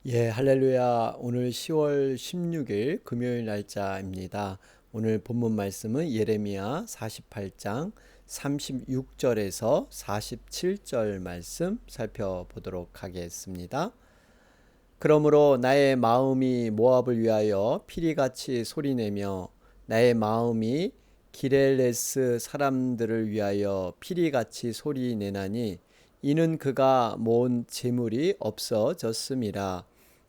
할렐루야. 오늘 10월 16일 금요일 날짜입니다. 오늘 본문 말씀은 예레미야 48장 36절에서 47절 말씀 살펴보도록 하겠습니다. 그러므로 나의 마음이 모압을 위하여 피리같이 소리내며 나의 마음이 기렐레스 사람들을 위하여 피리같이 소리내나니 이는 그가 모은 재물이 없어졌음이라.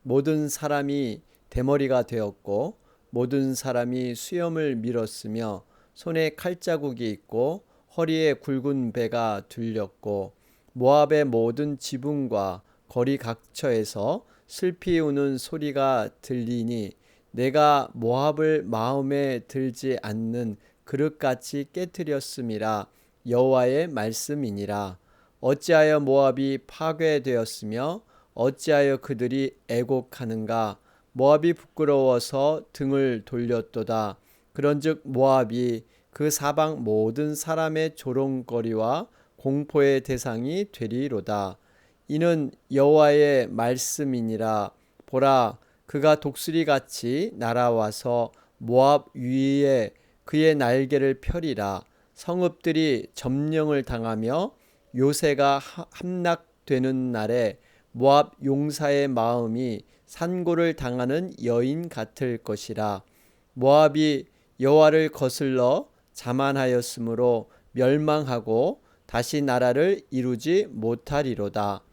모든 사람이 대머리가 되었고 모든 사람이 수염을 밀었으며 손에 칼자국이 있고 허리에 굵은 배가 둘렸고 모압의 모든 지붕과 거리 각처에서 슬피 우는 소리가 들리니 내가 모압을 마음에 들지 않는 그릇같이 깨뜨렸음이라. 여호와의 말씀이니라. 어찌하여 모압이 파괴되었으며 어찌하여 그들이 애곡하는가. 모압이 부끄러워서 등을 돌렸도다. 그런즉 모압이 그 사방 모든 사람의 조롱거리와 공포의 대상이 되리로다. 이는 여호와의 말씀이니라. 보라, 그가 독수리같이 날아와서 모압 위에 그의 날개를 펴리라. 성읍들이 점령을 당하며 요새가 함락되는 날에 모압 용사의 마음이 산고를 당하는 여인 같을 것이라. 모압이 여호와를 거슬러 자만하였으므로 멸망하고 다시 나라를 이루지 못하리로다.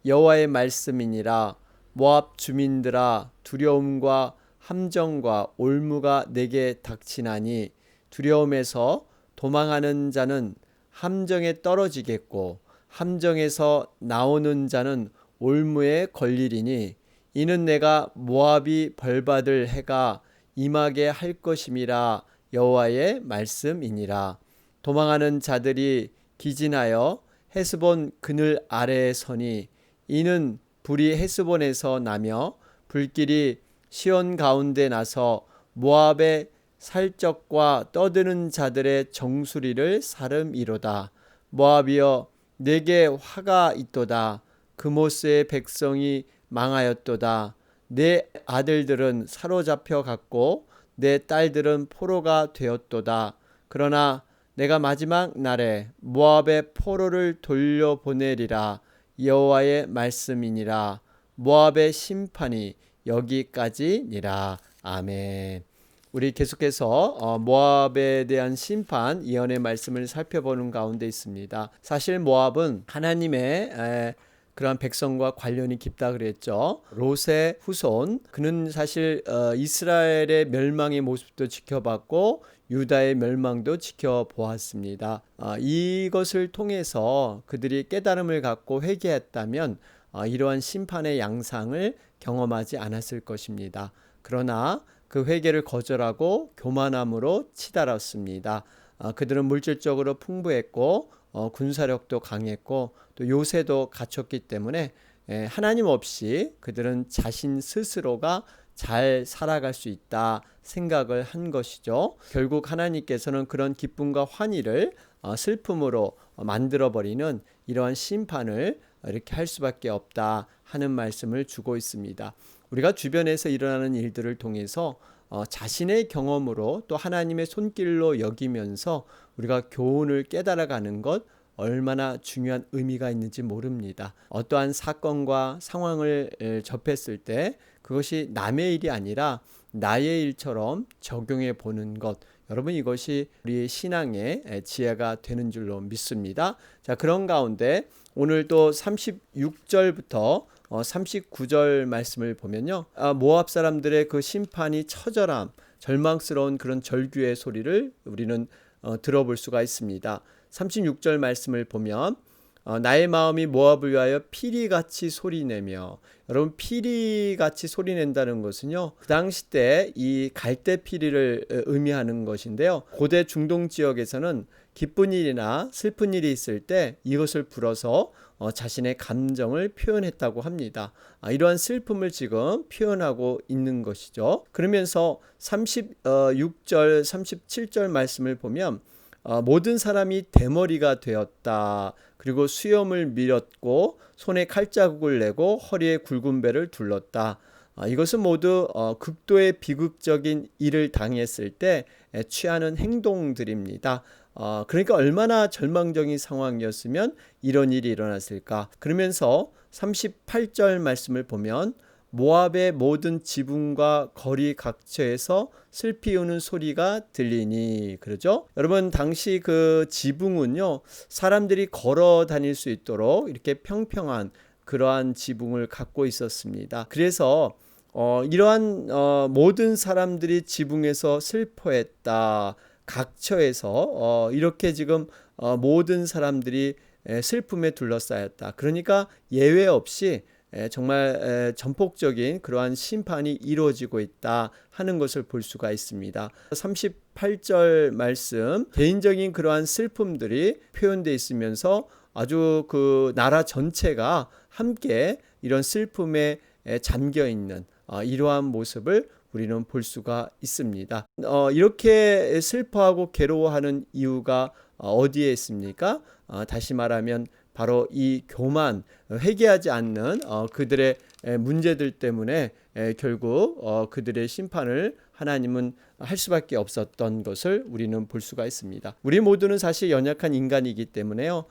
여호와의 말씀이니라. 모압 주민들아, 두려움과 함정과 올무가 내게 닥치나니 두려움에서 도망하는 자는 함정에 떨어지겠고 함정에서 나오는 자는 올무에 걸리리니 이는 내가 모압이 벌받을 해가 임하게 할 것임이라. 여호와의 말씀이니라. 도망하는 자들이 기진하여 헤스본 그늘 아래에 서니 이는 불이 헤스본에서 나며 불길이 시온 가운데 나서 모압의 살적과 떠드는 자들의 정수리를 사름이로다. 모압이여, 내게 화가 있도다. 그모스의 백성이 망하였도다. 내 아들들은 사로잡혀 갔고 내 딸들은 포로가 되었도다. 그러나 내가 마지막 날에 모압의 포로를 돌려보내리라. 여호와의 말씀이니라. 모압의 심판이 여기까지니라. 아멘. 우리 계속해서 모압에 대한 심판 예언의 말씀을 살펴보는 가운데 있습니다. 사실 모압은 하나님의 그러한 백성과 관련이 깊다 그랬죠. 롯의 후손, 그는 사실 이스라엘의 멸망의 모습도 지켜봤고 유다의 멸망도 지켜보았습니다. 이것을 통해서 그들이 깨달음을 갖고 회개했다면 이러한 심판의 양상을 경험하지 않았을 것입니다. 그러나 그 회개를 거절하고 교만함으로 치달았습니다. 그들은 물질적으로 풍부했고 군사력도 강했고 또 요새도 갖췄기 때문에 하나님 없이 그들은 자신 스스로가 잘 살아갈 수 있다 생각을 한 것이죠. 결국 하나님께서는 그런 기쁨과 환희를 슬픔으로 만들어버리는 이러한 심판을 이렇게 할 수밖에 없다 하는 말씀을 주고 있습니다. 우리가 주변에서 일어나는 일들을 통해서 자신의 경험으로 또 하나님의 손길로 여기면서 우리가 교훈을 깨달아가는 것 얼마나 중요한 의미가 있는지 모릅니다. 어떠한 사건과 상황을 접했을 때 그것이 남의 일이 아니라 나의 일처럼 적용해 보는 것, 여러분 이것이 우리의 신앙의 지혜가 되는 줄로 믿습니다. 자, 그런 가운데 오늘 또 36절부터 39절 말씀을 보면요, 모압 사람들의 그 심판이 처절함, 절망스러운 그런 절규의 소리를 우리는 들어볼 수가 있습니다. 36절 말씀을 보면 나의 마음이 모압을 위하여 피리같이 소리내며, 여러분 피리같이 소리낸다는 것은요, 그 당시 때 이 갈대 피리를 의미하는 것인데요, 고대 중동 지역에서는 기쁜 일이나 슬픈 일이 있을 때 이것을 불어서 자신의 감정을 표현했다고 합니다. 이러한 슬픔을 지금 표현하고 있는 것이죠. 그러면서 36절 37절 말씀을 보면 모든 사람이 대머리가 되었다. 그리고 수염을 밀었고 손에 칼자국을 내고 허리에 굵은 배를 둘렀다. 이것은 모두 극도의 비극적인 일을 당했을 때 취하는 행동들입니다. 그러니까 얼마나 절망적인 상황이었으면 이런 일이 일어났을까. 그러면서 38절 말씀을 보면 모압의 모든 지붕과 거리 각처에서 슬피 우는 소리가 들리니, 그러죠? 여러분, 당시 그 지붕은요, 사람들이 걸어 다닐 수 있도록 이렇게 평평한 그러한 지붕을 갖고 있었습니다. 그래서 이러한 모든 사람들이 지붕에서 슬퍼했다. 각처에서 이렇게 지금 모든 사람들이 슬픔에 둘러싸였다. 그러니까 예외 없이 정말 전폭적인 그러한 심판이 이루어지고 있다 하는 것을 볼 수가 있습니다. 38절 말씀, 개인적인 그러한 슬픔들이 표현되어 있으면서 아주 그 나라 전체가 함께 이런 슬픔에 잠겨 있는 이러한 모습을 우리는 볼 수가 있습니다. 이렇게 슬퍼하고 괴로워하는 이유가 어디에 있습니까? 다시 말하면 바로 이 교만, 회개하지 않는 그들의 문제들 때문에 결국 그들의 심판을 하나님은 할 수밖에 없었던 것을 우리는 볼 수가 있습니다. 우리 모두는 사실 연약한 인간이기 때문에요,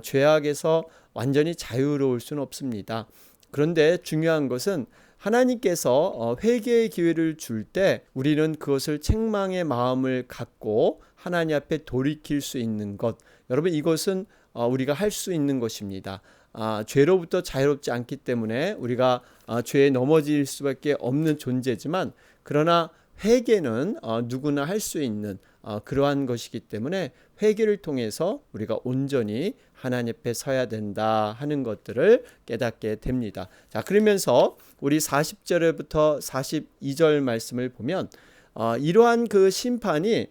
죄악에서 완전히 자유로울 수는 없습니다. 그런데 중요한 것은 하나님께서 회개의 기회를 줄 때 우리는 그것을 책망의 마음을 갖고 하나님 앞에 돌이킬 수 있는 것, 여러분, 이것은 우리가 할 수 있는 것입니다. 죄로부터 자유롭지 않기 때문에 우리가 죄에 넘어질 수밖에 없는 존재지만, 그러나 회개는 누구나 할 수 있는 그러한 것이기 때문에 회개를 통해서 우리가 온전히 하나님 앞에 서야 된다 하는 것들을 깨닫게 됩니다. 자, 그러면서 우리 40절부터 42절 말씀을 보면 이러한 그 심판이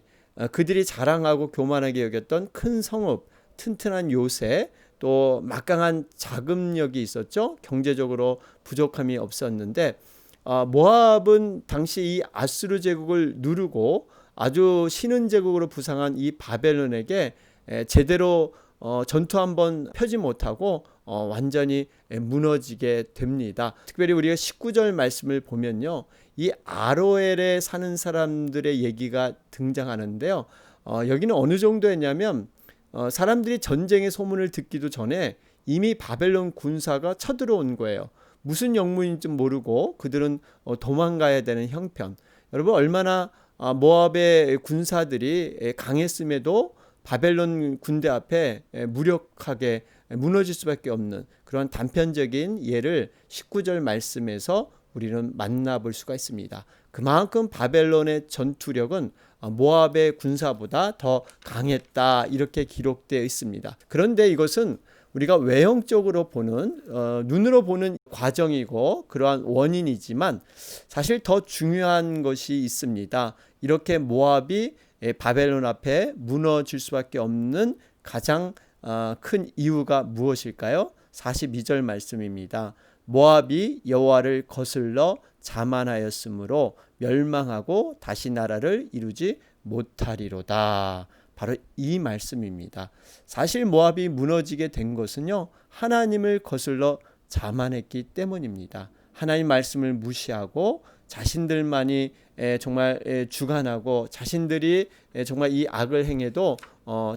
그들이 자랑하고 교만하게 여겼던 큰 성읍, 튼튼한 요새, 또 막강한 자금력이 있었죠. 경제적으로 부족함이 없었는데 모압은 당시 이 아수르 제국을 누르고 아주 신은 제국으로 부상한 이 바벨론에게 제대로 전투 한번 펴지 못하고 완전히 무너지게 됩니다. 특별히 우리가 19절 말씀을 보면요, 이 아로엘에 사는 사람들의 얘기가 등장하는데요, 여기는 어느 정도였냐면 사람들이 전쟁의 소문을 듣기도 전에 이미 바벨론 군사가 쳐들어온 거예요. 무슨 영문인지 모르고 그들은 도망가야 되는 형편. 여러분, 얼마나 모압의 군사들이 강했음에도 바벨론 군대 앞에 무력하게 무너질 수밖에 없는 그런 단편적인 예를 19절 말씀에서 우리는 만나볼 수가 있습니다. 그만큼 바벨론의 전투력은 모압의 군사보다 더 강했다, 이렇게 기록되어 있습니다. 그런데 이것은 우리가 외형적으로 보는 눈으로 보는 과정이고 그러한 원인이지만 사실 더 중요한 것이 있습니다. 이렇게 모압이 바벨론 앞에 무너질 수밖에 없는 가장 큰 이유가 무엇일까요? 42절 말씀입니다. 모압이 여호와를 거슬러 자만하였으므로 멸망하고 다시 나라를 이루지 못하리로다. 바로 이 말씀입니다. 사실 모압이 무너지게 된 것은요, 하나님을 거슬러 자만했기 때문입니다. 하나님 말씀을 무시하고 자신들만이 정말 주관하고 자신들이 정말 이 악을 행해도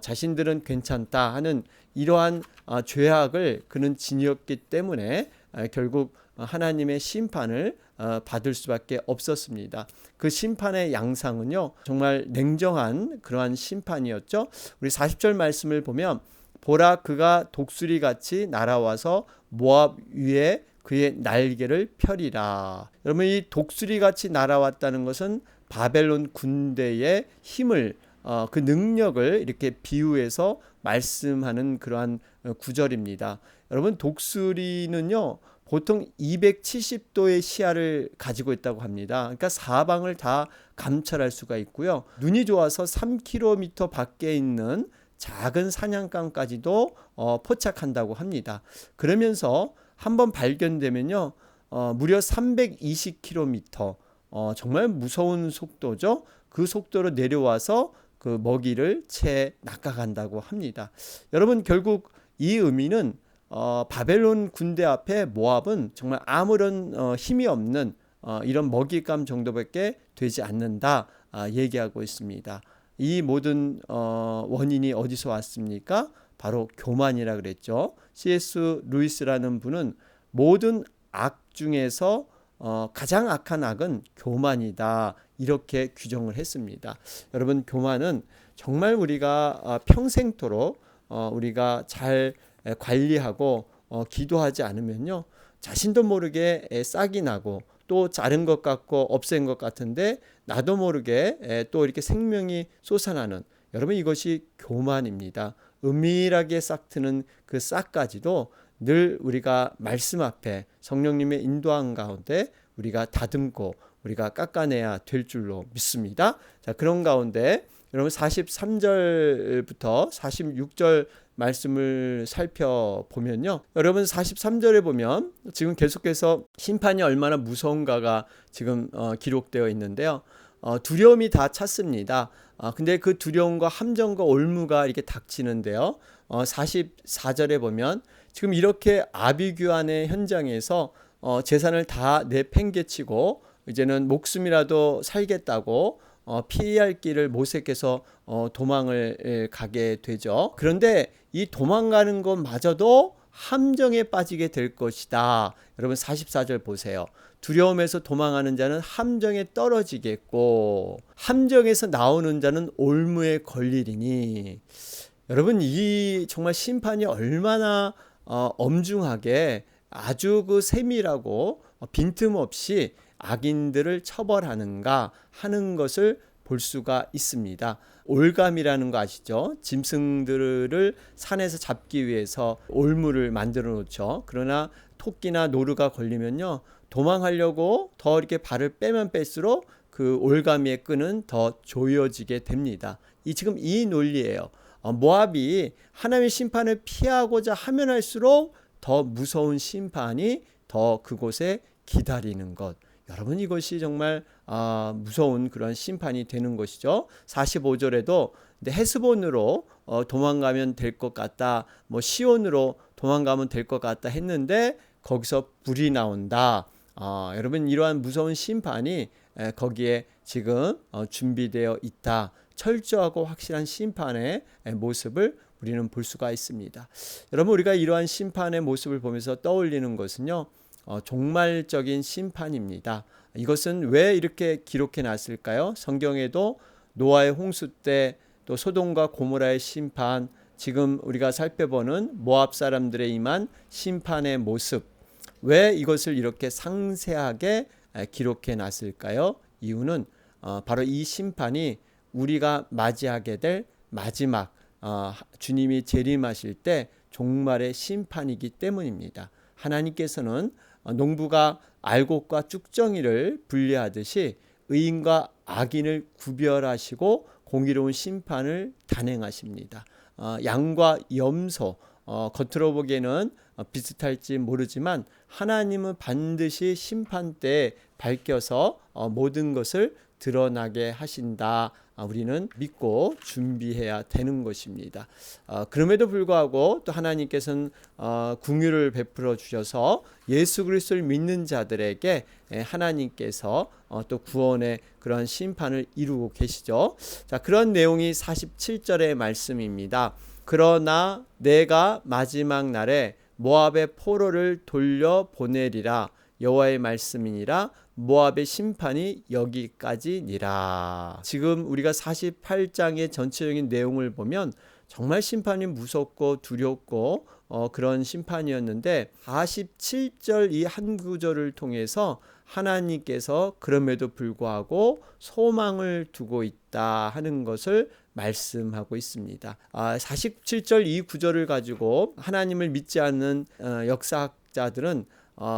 자신들은 괜찮다 하는 이러한 죄악을 그는 지녔기 때문에 결국 하나님의 심판을 받을 수밖에 없었습니다. 그 심판의 양상은요, 정말 냉정한 그러한 심판이었죠. 우리 40절 말씀을 보면 보라, 그가 독수리같이 날아와서 모압 위에 그의 날개를 펴리라. 여러분, 이 독수리같이 날아왔다는 것은 바벨론 군대의 힘을, 그 능력을 이렇게 비유해서 말씀하는 그러한 구절입니다. 여러분, 독수리는요, 보통 270도의 시야를 가지고 있다고 합니다. 그러니까 사방을 다 감찰할 수가 있고요. 눈이 좋아서 3km 밖에 있는 작은 사냥감까지도 포착한다고 합니다. 그러면서 한번 발견되면요, 무려 320km, 정말 무서운 속도죠. 그 속도로 내려와서 그 먹이를 채 낚아간다고 합니다. 여러분 결국 이 의미는 바벨론 군대 앞에 모압은 정말 아무런 힘이 없는 이런 먹잇감 정도밖에 되지 않는다 얘기하고 있습니다. 이 모든 원인이 어디서 왔습니까? 바로 교만이라 그랬죠. C.S. 루이스라는 분은 모든 악 중에서 가장 악한 악은 교만이다 이렇게 규정을 했습니다. 여러분 교만은 정말 우리가 평생토록 우리가 잘 관리하고 기도하지 않으면요 자신도 모르게 싹이 나고 또 자른 것 같고 없앤 것 같은데 나도 모르게 또 이렇게 생명이 솟아나는 여러분 이것이 교만입니다. 은밀하게 싹트는 그 싹까지도 늘 우리가 말씀 앞에 성령님의 인도함 가운데 우리가 다듬고 우리가 깎아내야 될 줄로 믿습니다. 자, 그런 가운데 여러분 43절부터 46절 말씀을 살펴보면요. 여러분 43절에 보면 지금 계속해서 심판이 얼마나 무서운가가 지금 기록되어 있는데요. 두려움이 다 찼습니다. 근데 그 두려움과 함정과 올무가 이렇게 닥치는데요. 44절에 보면 지금 이렇게 아비규환의 현장에서 재산을 다 내팽개치고 이제는 목숨이라도 살겠다고 피할 길을 모색해서 도망을 가게 되죠. 그런데 이 도망가는 것마저도 함정에 빠지게 될 것이다. 여러분 44절 보세요. 두려움에서 도망하는 자는 함정에 떨어지겠고 함정에서 나오는 자는 올무에 걸리리니. 여러분 이 정말 심판이 얼마나 엄중하게 아주 그 세밀하고 빈틈없이 악인들을 처벌하는가 하는 것을 볼 수가 있습니다. 올감이라는 거 아시죠? 짐승들을 산에서 잡기 위해서 올무를 만들어 놓죠. 그러나 토끼나 노루가 걸리면요 도망하려고 더 이렇게 발을 빼면 뺄수록 그 올가미의 끈은 더 조여지게 됩니다. 지금 이 논리예요. 모압이 하나님의 심판을 피하고자 하면 할수록 더 무서운 심판이 더 그곳에 기다리는 것. 여러분 이것이 정말 무서운 그런 심판이 되는 것이죠. 45절에도 헤스본으로 도망가면 될 것 같다. 시온으로 도망가면 될 것 같다 했는데 거기서 불이 나온다. 여러분 이러한 무서운 심판이 거기에 지금 준비되어 있다. 철저하고 확실한 심판의 모습을 우리는 볼 수가 있습니다. 여러분 우리가 이러한 심판의 모습을 보면서 떠올리는 것은요. 종말적인 심판입니다. 이것은 왜 이렇게 기록해 놨을까요? 성경에도 노아의 홍수 때 또 소돔과 고모라의 심판, 지금 우리가 살펴보는 모압 사람들의 임한 심판의 모습, 왜 이것을 이렇게 상세하게 기록해 놨을까요? 이유는 바로 이 심판이 우리가 맞이하게 될 마지막 주님이 재림하실 때 종말의 심판이기 때문입니다. 하나님께서는 농부가 알곡과 쭉정이를 분리하듯이 의인과 악인을 구별하시고 공의로운 심판을 단행하십니다. 양과 염소, 겉으로 보기에는 비슷할지 모르지만 하나님은 반드시 심판 때에 밝혀서 모든 것을 드러나게 하신다. 우리는 믿고 준비해야 되는 것입니다. 그럼에도 불구하고 또 하나님께서는 긍휼을 베풀어 주셔서 예수 그리스도를 믿는 자들에게 하나님께서 또 구원의 그런 심판을 이루고 계시죠. 자, 그런 내용이 47절의 말씀입니다. 그러나 내가 마지막 날에 모압의 포로를 돌려 보내리라. 여호와의 말씀이니라. 모압의 심판이 여기까지니라. 지금 우리가 48장의 전체적인 내용을 보면 정말 심판이 무섭고 두렵고 그런 심판이었는데 47절 이 한 구절을 통해서 하나님께서 그럼에도 불구하고 소망을 두고 있다 하는 것을 말씀하고 있습니다. 47절 이 구절을 가지고 하나님을 믿지 않는 역사학자들은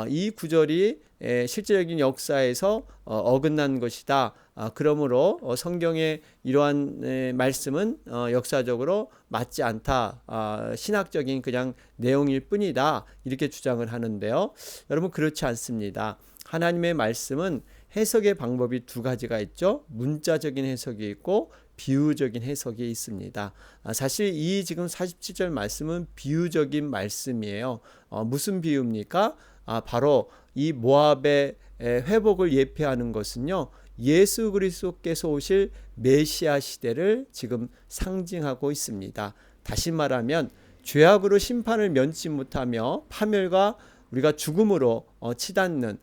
이 구절이 실제적인 역사에서 어긋난 것이다. 그러므로 성경의 이러한 말씀은 역사적으로 맞지 않다. 신학적인 그냥 내용일 뿐이다. 이렇게 주장을 하는데요. 여러분 그렇지 않습니다. 하나님의 말씀은 해석의 방법이 두 가지가 있죠. 문자적인 해석이 있고 비유적인 해석이 있습니다. 사실 이 지금 47절 말씀은 비유적인 말씀이에요. 무슨 비유입니까? 바로 이 모압의 회복을 예표하는 것은요, 예수 그리스도께서 오실 메시아 시대를 지금 상징하고 있습니다. 다시 말하면 죄악으로 심판을 면치 못하며 파멸과 우리가 죽음으로 치닫는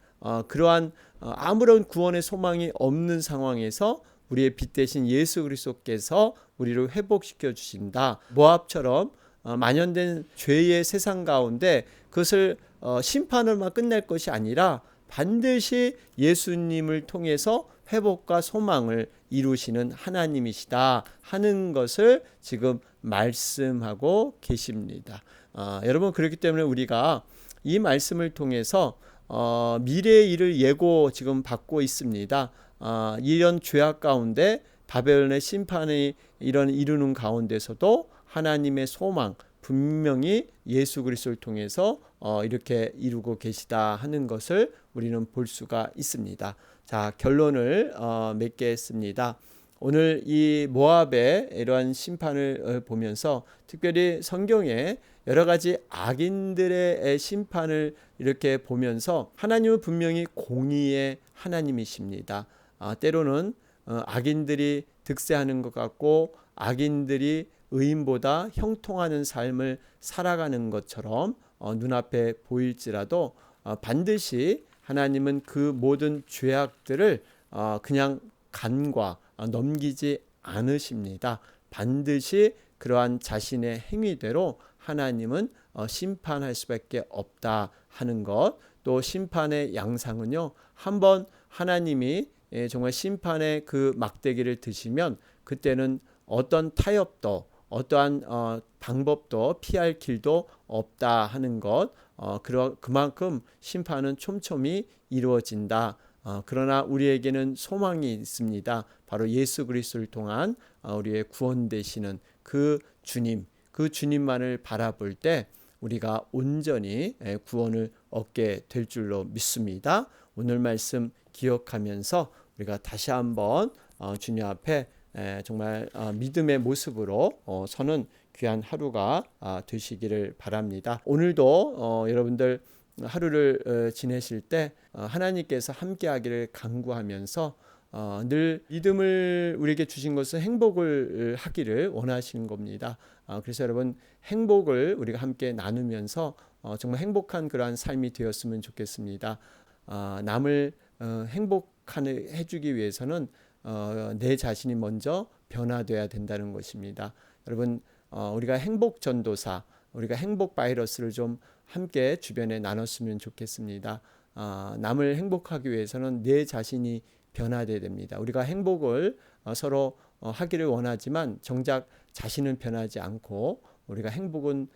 그러한 아무런 구원의 소망이 없는 상황에서 우리의 빛 대신 예수 그리스도께서 우리를 회복시켜 주신다. 모압처럼 만연된 죄의 세상 가운데 그것을 심판으로만 끝낼 것이 아니라 반드시 예수님을 통해서 회복과 소망을 이루시는 하나님이시다 하는 것을 지금 말씀하고 계십니다. 여러분, 그렇기 때문에 우리가 이 말씀을 통해서 미래의 일을 예고 지금 받고 있습니다. 이런 죄악 가운데 바벨론의 심판이 이루는 가운데서도 하나님의 소망, 분명히 예수 그리스도를 통해서 이렇게 이루고 계시다 하는 것을 우리는 볼 수가 있습니다. 자, 결론을 맺겠습니다. 오늘 이 모압의 이러한 심판을 보면서 특별히 성경에 여러 가지 악인들의 심판을 이렇게 보면서 하나님은 분명히 공의의 하나님이십니다. 때로는 악인들이 득세하는 것 같고 악인들이 의인보다 형통하는 삶을 살아가는 것처럼 눈앞에 보일지라도 반드시 하나님은 그 모든 죄악들을 그냥 간과 넘기지 않으십니다. 반드시 그러한 자신의 행위대로 하나님은 심판할 수밖에 없다 하는 것, 또 심판의 양상은요, 한번 하나님이 정말 심판의 그 막대기를 드시면 그때는 어떤 타협도 어떠한 방법도 피할 길도 없다 하는 것, 그만큼 심판은 촘촘히 이루어진다. 그러나 우리에게는 소망이 있습니다. 바로 예수 그리스도를 통한 우리의 구원 되시는 그 주님만을 바라볼 때 우리가 온전히 구원을 얻게 될 줄로 믿습니다. 오늘 말씀 기억하면서 우리가 다시 한번 주님 앞에 정말 믿음의 모습으로 서는 귀한 하루가 되시기를 바랍니다. 오늘도 여러분들 하루를 지내실 때 하나님께서 함께하기를 간구하면서 늘 믿음을 우리에게 주신 것은 행복을 하기를 원하시는 겁니다. 그래서 여러분, 행복을 우리가 함께 나누면서 정말 행복한 그러한 삶이 되었으면 좋겠습니다. 남을 행복하게 해주기 위해서는 내 자신이 먼저 변화되어야 된다는 것입니다. 여러분, 우리가 행복 전도사, 우리가 행복 바이러스를 좀 함께 주변에 나눴으면 좋겠습니다. 남을 행복하기 위해서는 내 자신이 변화되어야 됩니다. 우리가 행복을 서로 하기를 원하지만 정작 자신은 변하지 않고 우리가 행복은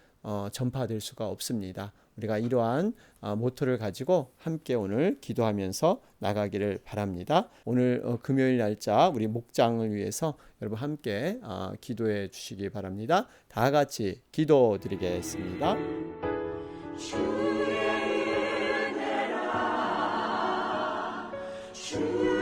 전파될 수가 없습니다. 우리가 이러한 모토를 가지고 함께 오늘 기도하면서 나가기를 바랍니다. 오늘 금요일 날짜 우리 목장을 위해서 여러분 함께 기도해 주시기 바랍니다. 다 같이 기도드리겠습니다. 주의 은혜라 주의